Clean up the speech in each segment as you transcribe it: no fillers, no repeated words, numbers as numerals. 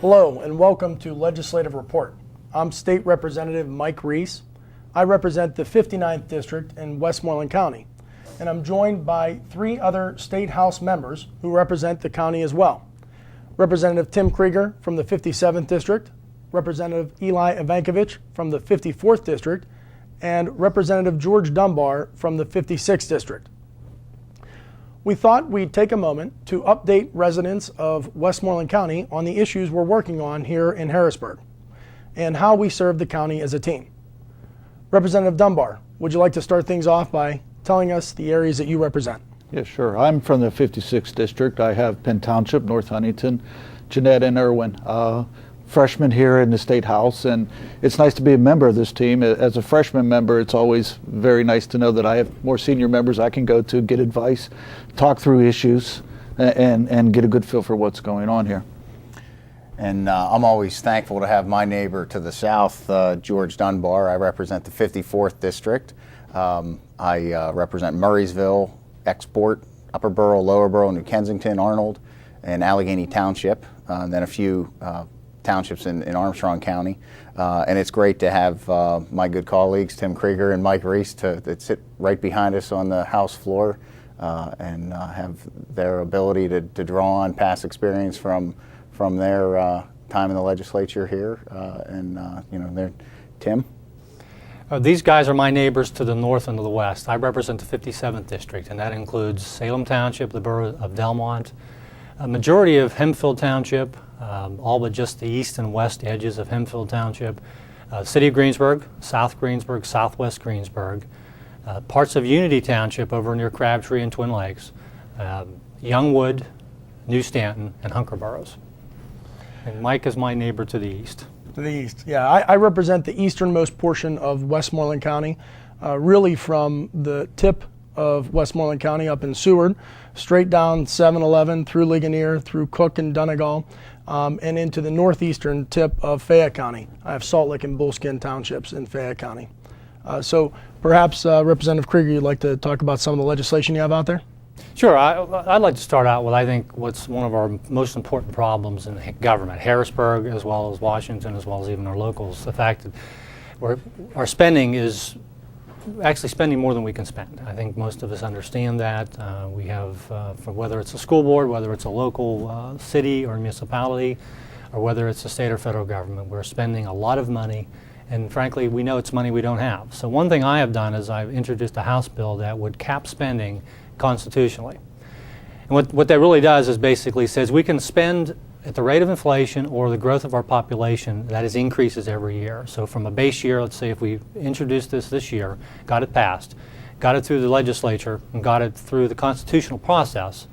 Hello and welcome to Legislative Report. I'm State Representative Mike Reese. I represent the 59th District in Westmoreland County, and I'm joined by three other State House members who represent the county as well. Representative Tim Krieger from the 57th District, Representative Eli Evankovich from the 54th District, and Representative George Dunbar from the 56th District. We thought we'd take a moment to update residents of Westmoreland County on the issues we're working on here in Harrisburg and how we serve the county as a team. Representative Dunbar, would you like to start things off by telling us the areas that you represent? Yeah, sure. I'm from the 56th District. I have Penn Township, North Huntington, Jeanette, and Irwin. Freshman here in the State House, and it's nice to be a member of this team. As a freshman member, it's always very nice to know that I have more senior members I can go to, get advice, talk through issues, and get a good feel for what's going on here. And I'm always thankful to have my neighbor to the south, George Dunbar. I represent the 54th District. I represent Murraysville, Export, Upper Borough, Lower Borough, New Kensington, Arnold, and Allegheny Township, and then a few townships in Armstrong County. And it's great to have my good colleagues, Tim Krieger and Mike Reese, that sit right behind us on the House floor and have their ability to draw on past experience from their time in the legislature here. They're Tim? These guys are my neighbors to the north and to the west. I represent the 57th District, and that includes Salem Township, the borough of Delmont, a majority of Hempfield Township, all but just the east and west edges of Hempfield Township, City of Greensburg, South Greensburg, Southwest Greensburg, parts of Unity Township over near Crabtree and Twin Lakes, Youngwood, New Stanton, and Hunker boroughs. And Mike is my neighbor to the east. To the east, yeah. I represent the easternmost portion of Westmoreland County, really from the tip of Westmoreland County up in Seward, straight down 7-Eleven through Ligonier, through Cook and Donegal, and into the northeastern tip of Fayette County. I have Salt Lake and Bullskin townships in Fayette County. So perhaps Representative Krieger, you'd like to talk about some of the legislation you have out there? Sure. I'd like to start out with, I think, what's one of our most important problems in government, Harrisburg as well as Washington, as well as even our locals, the fact that our spending is actually spending more than we can spend. I think most of us understand that. We have, for whether it's a school board, whether it's a local city or municipality, or whether it's a state or federal government, we're spending a lot of money, and frankly, we know it's money we don't have. So one thing I have done is I've introduced a House bill that would cap spending constitutionally. And what that really does is basically says we can spend at the rate of inflation or the growth of our population that is increases every year. So from a base year, let's say if we introduced this year, got it passed, got it through the legislature, and got it through the constitutional process,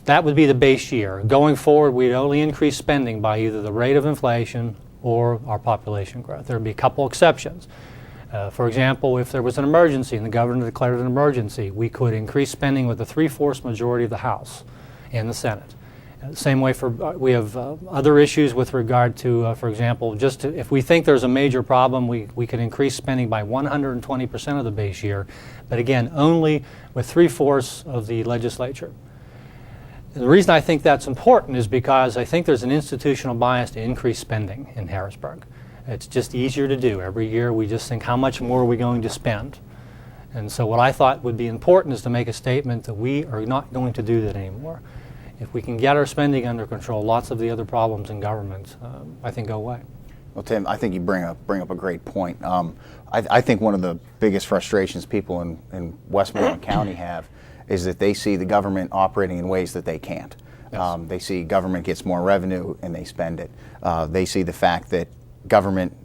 that would be the base year. Going forward, we'd only increase spending by either the rate of inflation or our population growth. There would be a couple exceptions. For example, if there was an emergency and the governor declared an emergency, we could increase spending with a 3/4 majority of the House and the Senate. Same way we have other issues with regard to, for example, if we think there's a major problem, we could increase spending by 120% of the base year, but again, only with 3/4 of the legislature. And the reason I think that's important is because I think there's an institutional bias to increase spending in Harrisburg. It's just easier to do. Every year we just think, how much more are we going to spend? And so what I thought would be important is to make a statement that we are not going to do that anymore. If we can get our spending under control, lots of the other problems in government, I think, go away. Well, Tim, I think you bring up a great point. I think one of the biggest frustrations people in Westmoreland County have is that they see the government operating in ways that they can't. Yes. They see government gets more revenue and they spend it. They see the fact that government,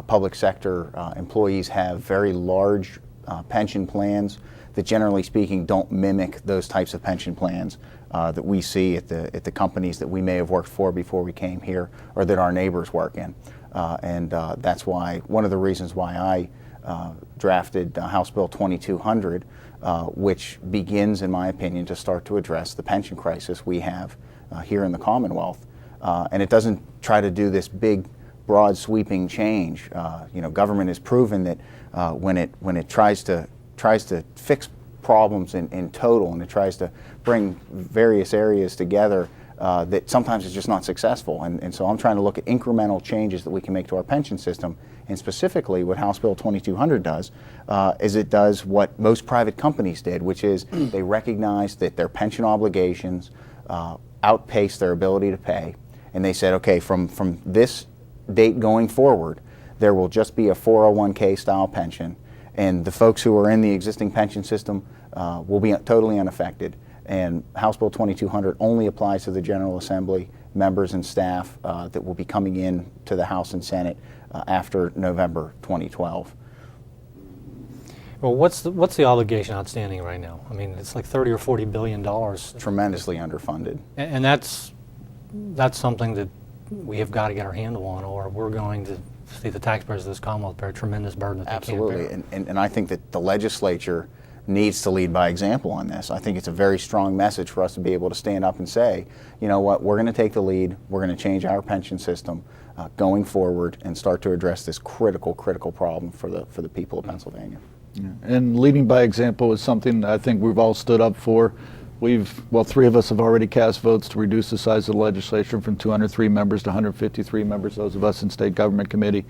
public sector employees have very large pension plans that, generally speaking, don't mimic those types of pension plans that we see at the companies that we may have worked for before we came here, or that our neighbors work in. And that's why one of the reasons why I drafted House Bill 2200, which begins, in my opinion, to start to address the pension crisis we have here in the Commonwealth. And it doesn't try to do this big, broad, sweeping change. Government has proven that when it tries to fix problems in total, and it tries to bring various areas together, that sometimes is just not successful. And so I'm trying to look at incremental changes that we can make to our pension system. And specifically what House Bill 2200 does is it does what most private companies did, which is they recognize that their pension obligations outpace their ability to pay. And they said, okay, from this date going forward, there will just be a 401k style pension. And the folks who are in the existing pension system will be totally unaffected. And House Bill 2200 only applies to the General Assembly members and staff that will be coming in to the House and Senate after November 2012. Well, what's the obligation outstanding right now? I mean, it's like 30 or 40 billion dollars. Tremendously underfunded. And that's something that we have got to get our handle on, or we're going to see the taxpayers of this Commonwealth bear a tremendous burden that they Absolutely. can't bear. And I think that the legislature needs to lead by example on this. I think it's a very strong message for us to be able to stand up and say, you know what, we're going to take the lead, we're going to change our pension system going forward and start to address this critical problem for the people of Pennsylvania. Yeah. And leading by example is something I think we've all stood up for. Three of us have already cast votes to reduce the size of the legislature from 203 members to 153 members, those of us in state government committee.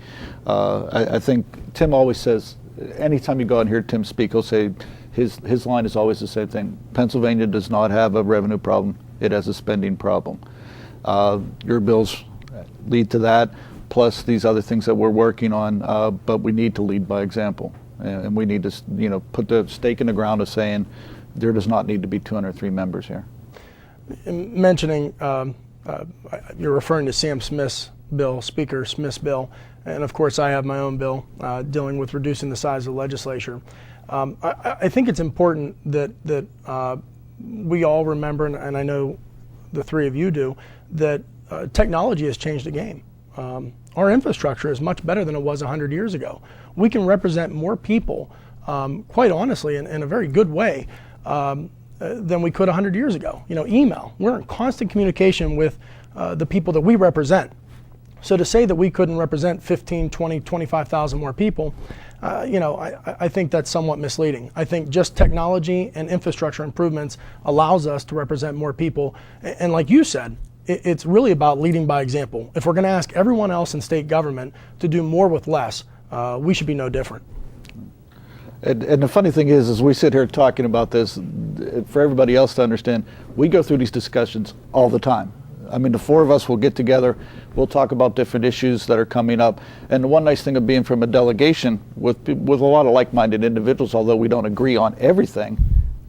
I think Tim always says, anytime you go out and hear Tim speak, he'll say his line is always the same thing. Pennsylvania does not have a revenue problem, it has a spending problem. Your bills lead to that, plus these other things that we're working on, but we need to lead by example. And we need to put the stake in the ground of saying, there does not need to be 203 members here. Mentioning, you're referring to Sam Smith's bill, Speaker Smith's bill, and of course I have my own bill dealing with reducing the size of the legislature. I think it's important that we all remember, and I know the three of you do, that technology has changed the game. Our infrastructure is much better than it was 100 years ago. We can represent more people, quite honestly, in a very good way, than we could 100 years ago. Email. We're in constant communication with the people that we represent. So to say that we couldn't represent 15, 20, 25,000 more people, I think that's somewhat misleading. I think just technology and infrastructure improvements allows us to represent more people. And like you said, it's really about leading by example. If we're going to ask everyone else in state government to do more with less, we should be no different. And the funny thing is, as we sit here talking about this, for everybody else to understand, we go through these discussions all the time. I mean, the four of us will get together, we'll talk about different issues that are coming up. And the one nice thing of being from a delegation with a lot of like-minded individuals, although we don't agree on everything,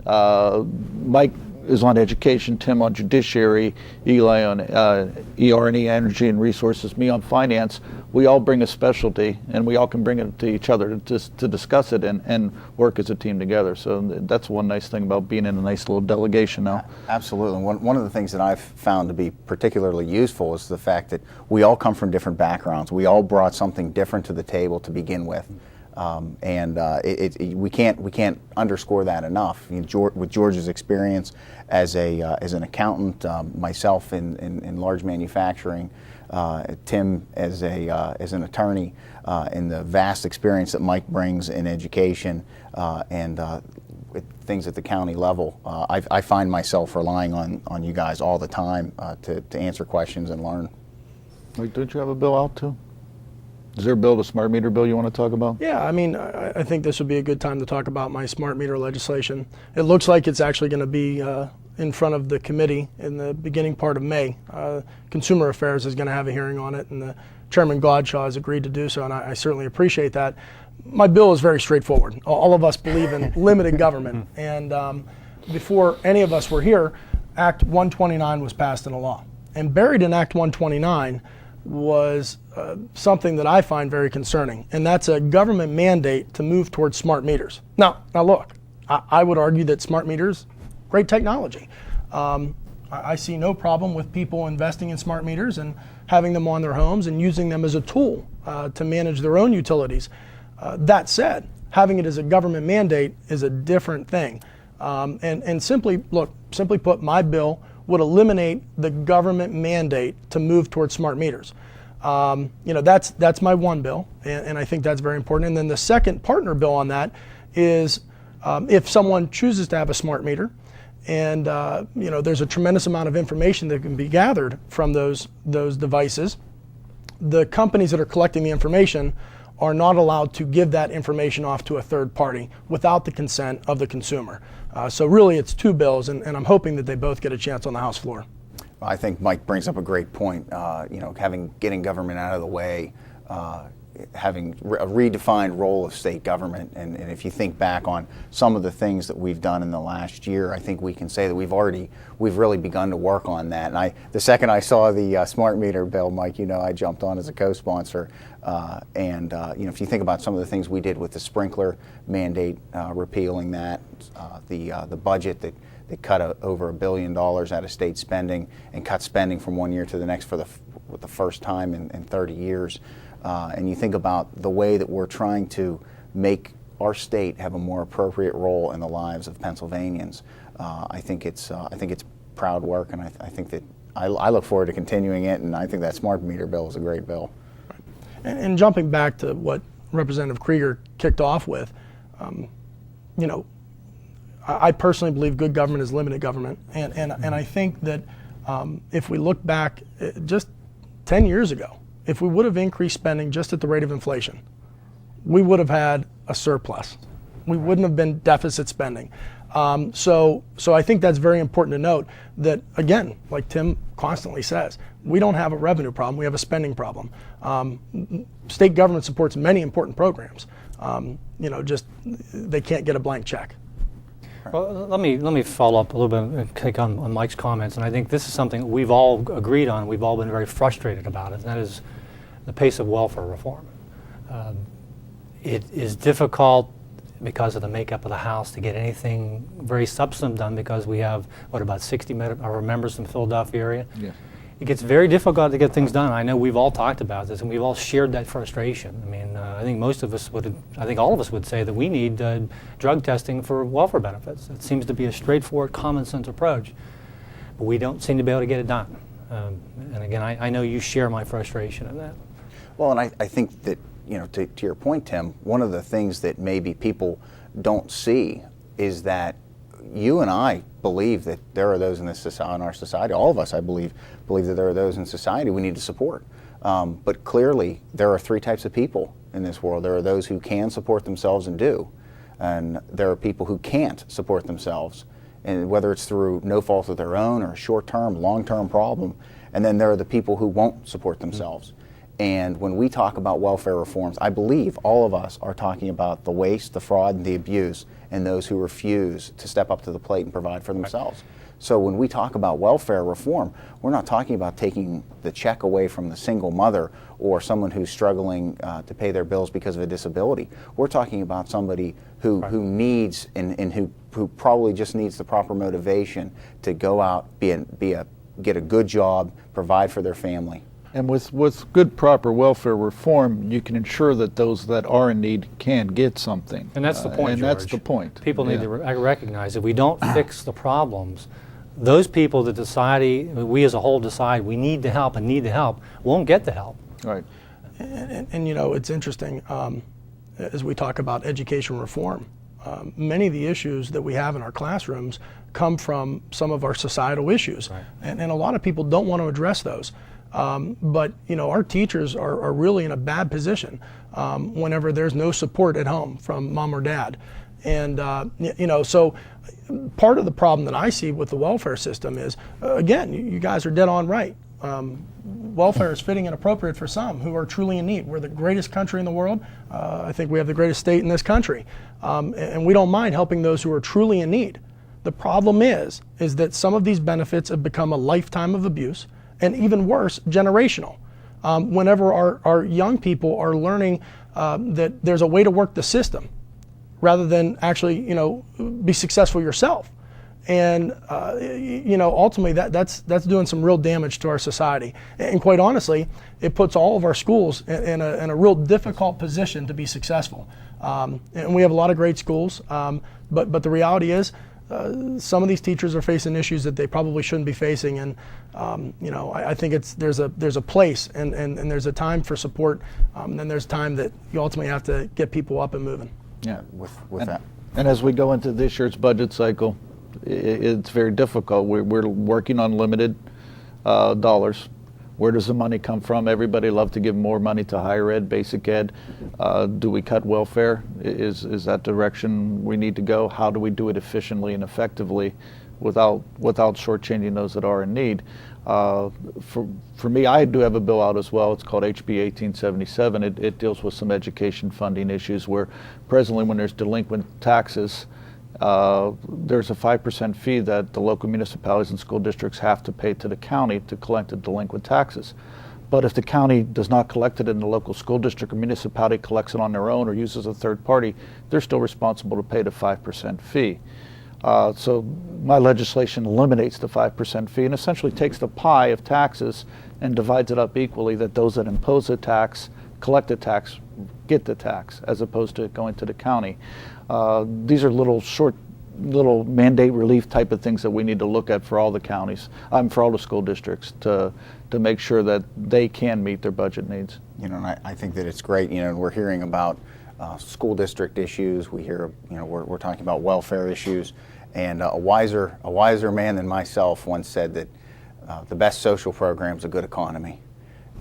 Mike is on education, Tim on judiciary, Eli on ER&E, energy and resources, me on finance. We all bring a specialty, and we all can bring it to each other to discuss it and work as a team together. So that's one nice thing about being in a nice little delegation now. Absolutely. One of the things that I've found to be particularly useful is the fact that we all come from different backgrounds. We all brought something different to the table to begin with. We can't underscore that enough. With George's experience as an accountant, myself in large manufacturing, Tim as an attorney, and the vast experience that Mike brings in education and with things at the county level, I find myself relying on you guys all the time to answer questions and learn. Mike, don't you have a bill out too? Is there a bill, the smart meter bill, you want to talk about? Yeah, I mean, I think this would be a good time to talk about my smart meter legislation. It looks like it's actually going to be in front of the committee in the beginning part of May. Consumer Affairs is going to have a hearing on it, and the Chairman Godshaw has agreed to do so, and I certainly appreciate that. My bill is very straightforward. All of us believe in limited government, and before any of us were here, Act 129 was passed into law. And buried in Act 129 was something that I find very concerning, and that's a government mandate to move towards smart meters. Now look, I would argue that smart meters, great technology. I see no problem with people investing in smart meters and having them on their homes and using them as a tool to manage their own utilities. That said, having it as a government mandate is a different thing. And simply put, my bill would eliminate the government mandate to move towards smart meters. That's my one bill, and I think that's very important. And then the second partner bill on that is if someone chooses to have a smart meter And there's a tremendous amount of information that can be gathered from those devices. The companies that are collecting the information are not allowed to give that information off to a third party without the consent of the consumer. So really it's two bills, and I'm hoping that they both get a chance on the House floor. I think Mike brings up a great point. Getting government out of the way, having a redefined role of state government, and if you think back on some of the things that we've done in the last year, I think we can say that we've really begun to work on that. And the second I saw the smart meter bill, Mike, I jumped on as a co-sponsor. If you think about some of the things we did with the sprinkler mandate, repealing that, the budget that cut over $1 billion out of state spending and cut spending from one year to the next for the first time in 30 years. And you think about the way that we're trying to make our state have a more appropriate role in the lives of Pennsylvanians. I think it's proud work, and I think that I look forward to continuing it, and I think that smart meter bill is a great bill. And jumping back to what Representative Krieger kicked off with, I personally believe good government is limited government, and I think that if we look back just 10 years ago, if we would have increased spending just at the rate of inflation, we would have had a surplus. We wouldn't have been deficit spending. So I think that's very important to note that, again, like Tim constantly says, we don't have a revenue problem, we have a spending problem. State government supports many important programs. Just they can't get a blank check. Well, let me follow up a little bit and take on Mike's comments, and I think this is something we've all agreed on, we've all been very frustrated about it, and that is the pace of welfare reform. It is difficult because of the makeup of the House to get anything very substantive done, because we have, about 60 of our members in the Philadelphia area. Yeah. It gets very difficult to get things done. I know we've all talked about this, and we've all shared that frustration. I mean, I think all of us would say that we need drug testing for welfare benefits. It seems to be a straightforward, common sense approach, but we don't seem to be able to get it done. And again, I know you share my frustration in that. Well, and I think that, to your point, Tim, one of the things that maybe people don't see is that you and I believe that there are those in our society, all of us, I believe that there are those in society we need to support. But clearly, there are three types of people in this world. There are those who can support themselves and do, and there are people who can't support themselves, and whether it's through no fault of their own or a short-term, long-term problem, and then there are the people who won't support themselves. And when we talk about welfare reforms, I believe all of us are talking about the waste, the fraud, and the abuse, and those who refuse to step up to the plate and provide for themselves. So when we talk about welfare reform, we're not talking about taking the check away from the single mother or someone who's struggling to pay their bills because of a disability. We're talking about somebody who needs and who probably just needs the proper motivation to go out, get a good job, provide for their family. And with good, proper welfare reform, you can ensure that those that are in need can get something. And that's the point, and George. that's the point. People need to recognize if we don't fix the problems, those people that we as a whole decide we need to help and need the help, won't get the help. Right. And it's interesting, as we talk about education reform, many of the issues that we have in our classrooms come from some of our societal issues. Right. And a lot of people don't want to address those. But our teachers are really in a bad position whenever there's no support at home from mom or dad. And so part of the problem that I see with the welfare system is, again, you guys are dead on right. Welfare is fitting and appropriate for some who are truly in need. We're the greatest country in the world. I think we have the greatest state in this country. And we don't mind helping those who are truly in need. The problem is that some of these benefits have become a lifetime of abuse, and even worse, generational. Whenever our young people are learning that there's a way to work the system rather than actually, be successful yourself. And, ultimately that's doing some real damage to our society. And quite honestly, it puts all of our schools in a real difficult position to be successful. And we have a lot of great schools, but the reality is, some of these teachers are facing issues that they probably shouldn't be facing, and I think there's a place and there's a time for support, and then there's time that you ultimately have to get people up and moving. Yeah, with that. And as we go into this year's budget cycle, It's very difficult. We're working on limited dollars. Where does the money come from? Everybody loves to give more money to higher ed, basic ed. Do we cut welfare? Is that direction we need to go? How do we do it efficiently and effectively without shortchanging those that are in need? For me, I do have a bill out as well. It's called HB 1877. It deals with some education funding issues where presently when there's delinquent taxes, there's a 5% fee that the local municipalities and school districts have to pay to the county to collect the delinquent taxes. But if the county does not collect it and the local school district or municipality collects it on their own or uses a third party, they're still responsible to pay the 5% fee. So my legislation eliminates the 5% fee and essentially takes the pie of taxes and divides it up equally, that those that impose the tax, collect the tax, get the tax, as opposed to going to the county. These are little mandate relief type of things that we need to look at for all the counties, for all the school districts to make sure that they can meet their budget needs. You know, and I think that it's great. You know, we're hearing about school district issues. We hear, you know, we're talking about welfare issues, and a wiser man than myself once said that the best social program is a good economy.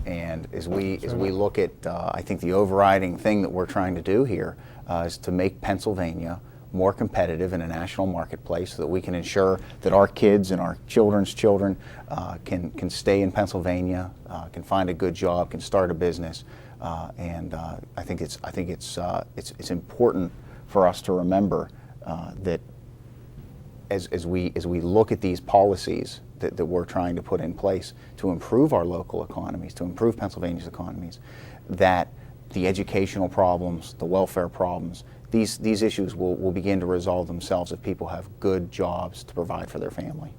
And as we look at, I think the overriding thing that we're trying to do here is to make Pennsylvania more competitive in a national marketplace so that we can ensure that our kids and our children's children can stay in Pennsylvania, can find a good job, can start a business, and I think it's important for us to remember that as we look at these policies that we're trying to put in place to improve our local economies, to improve Pennsylvania's economies, that the educational problems, the welfare problems, these issues will begin to resolve themselves if people have good jobs to provide for their family.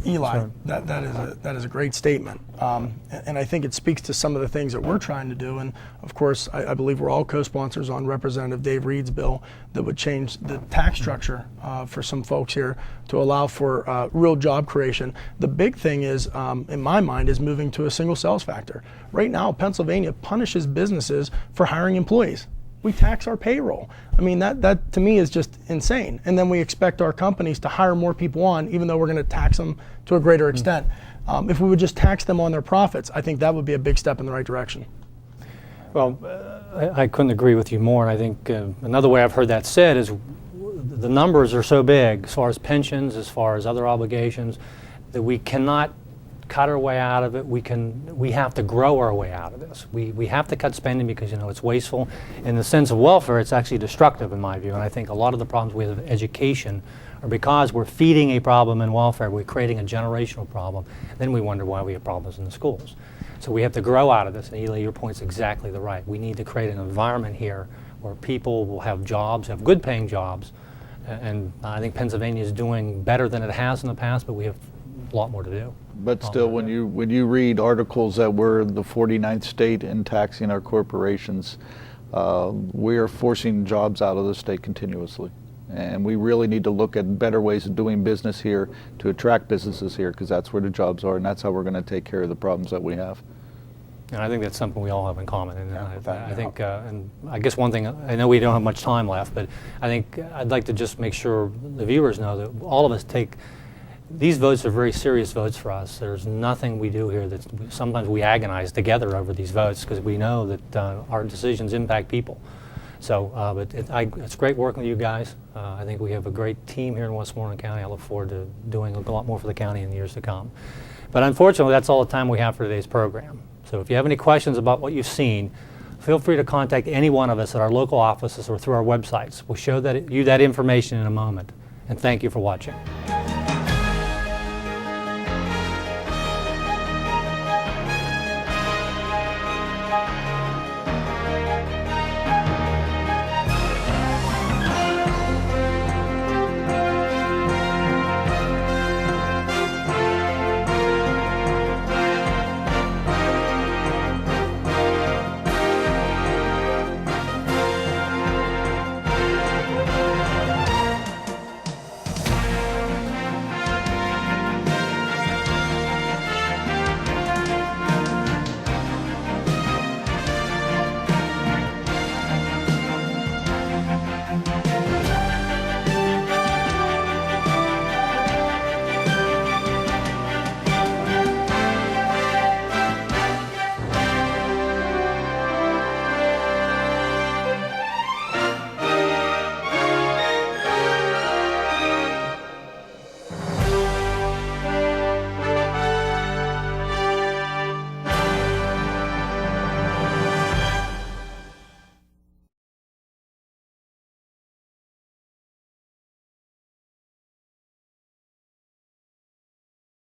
Eli, that is a great statement, and I think it speaks to some of the things that we're trying to do. And of course, I believe we're all co-sponsors on Representative Dave Reed's bill that would change the tax structure for some folks here to allow for real job creation. The big thing is, in my mind, is moving to a single sales factor. Right now, Pennsylvania punishes businesses for hiring employees. We tax our payroll. I mean, that to me is just insane. And then we expect our companies to hire more people on, even though we're going to tax them to a greater extent. If we would just tax them on their profits, I think that would be a big step in the right direction. Well, I couldn't agree with you more. And I think another way I've heard that said is the numbers are so big, as far as pensions, as far as other obligations, that we cannot cut our way out of it. We have to grow our way out of this. We have to cut spending because, you know, it's wasteful. In the sense of welfare, it's actually destructive in my view. And I think a lot of the problems we have with education are because we're feeding a problem in welfare. We're creating a generational problem. Then we wonder why we have problems in the schools. So we have to grow out of this. And Eli, your point's exactly the right. We need to create an environment here where people will have jobs, have good paying jobs. And I think Pennsylvania is doing better than it has in the past, but we have a lot more to do. But still, when you read articles that we're the 49th state in taxing our corporations, we are forcing jobs out of the state continuously. And we really need to look at better ways of doing business here to attract businesses here, because that's where the jobs are, and that's how we're going to take care of the problems that we have. And I think that's something we all have in common. And I think, and I guess one thing, I know we don't have much time left, but I think I'd like to just make sure the viewers know that all of us take. These votes are very serious votes for us. There's nothing we do here that sometimes we agonize together over these votes because we know that our decisions impact people. So, but it's great working with you guys. I think we have a great team here in Westmoreland County. I look forward to doing a lot more for the county in the years to come. But unfortunately, that's all the time we have for today's program. So if you have any questions about what you've seen, feel free to contact any one of us at our local offices or through our websites. We'll show you that information in a moment. And thank you for watching.